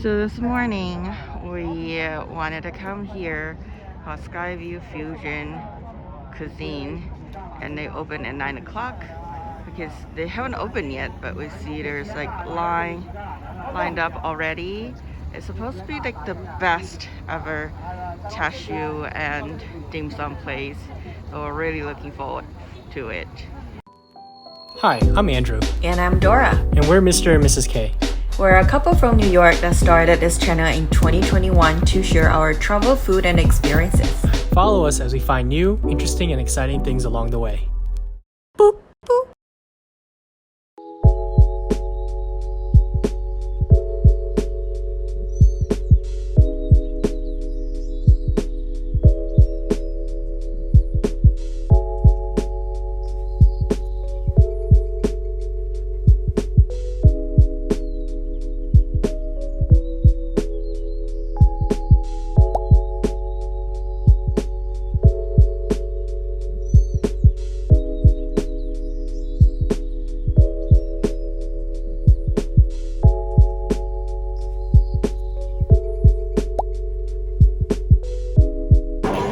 So this morning we wanted to come here called Skyview Fusion Cuisine, and they open at 9 o'clock because they haven't opened yet, but we see there's like lined up already. It's supposed to be like the best ever chashu and dim sum place, so we're really looking forward to it. Hi, I'm Andrew. And I'm Dora. And we're Mr. and Mrs. K. We're a couple from New York that started this channel in 2021 to share our travel, food, and experiences. Follow us as we find new, interesting, and exciting things along the way. Boop, boop.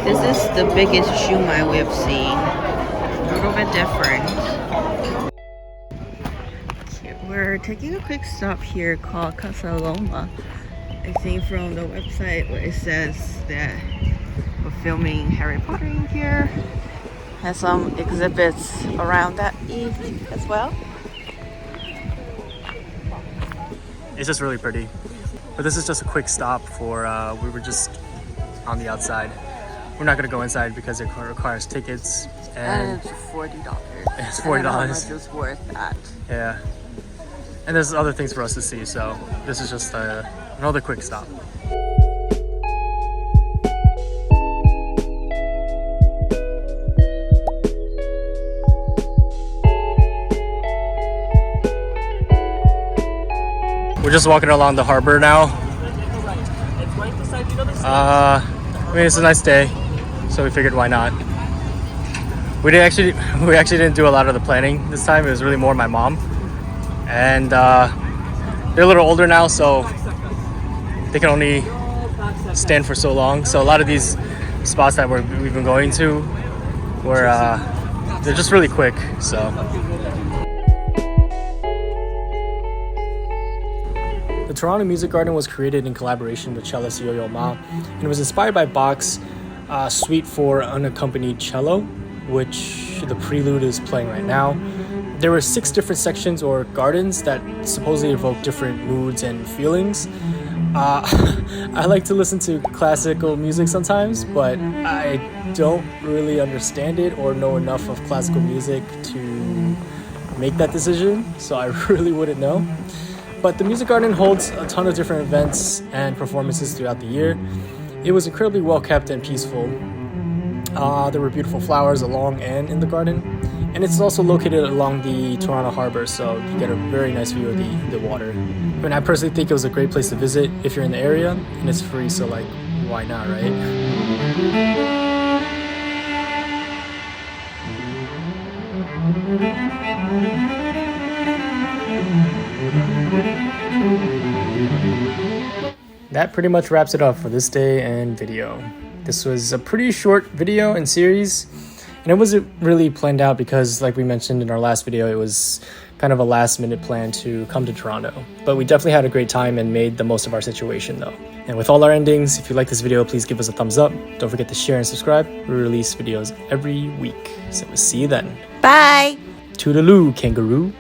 This is the biggest shumai we've seen. A little bit different. Okay, we're taking a quick stop here called Casa Loma. I think from the website where it says that we're filming Harry Potter in here. Has some exhibits around that as well. It's just really pretty. But this is just a quick stop for, we were just on the outside. We're not gonna go inside because it requires tickets. And it's $40. It's $40. I don't know how much it's worth that. Yeah. And there's other things for us to see, so this is just another quick stop. We're just walking along the harbor now. I mean, it's a nice day, so we figured why not. We actually didn't do a lot of the planning this time. It was really more my mom, and they're a little older now, so they can only stand for so long. So a lot of these spots that we've been going to were they're just really quick. So. The Toronto Music Garden was created in collaboration with cellist Yo-Yo Ma, and it was inspired by Bach's Suite for Unaccompanied Cello, which the prelude is playing right now. There were 6 different sections or gardens that supposedly evoke different moods and feelings. I like to listen to classical music sometimes, but I don't really understand it or know enough of classical music to make that decision, so I really wouldn't know. But the Music Garden holds a ton of different events and performances throughout the year. It was incredibly well kept and peaceful. There were beautiful flowers along and in the garden. And it's also located along the Toronto Harbour, so you get a very nice view of the water. I mean, I personally think it was a great place to visit if you're in the area, and it's free, so like, why not, right? That pretty much wraps it up for this day and video. This was a pretty short video and series, and it wasn't really planned out because, like we mentioned in our last video, it was kind of a last-minute plan to come to Toronto. But we definitely had a great time and made the most of our situation though. And with all our endings, if you like this video, please give us a thumbs up. Don't forget to share and subscribe. We release videos every week. So we'll see you then. Bye! Toodaloo, kangaroo.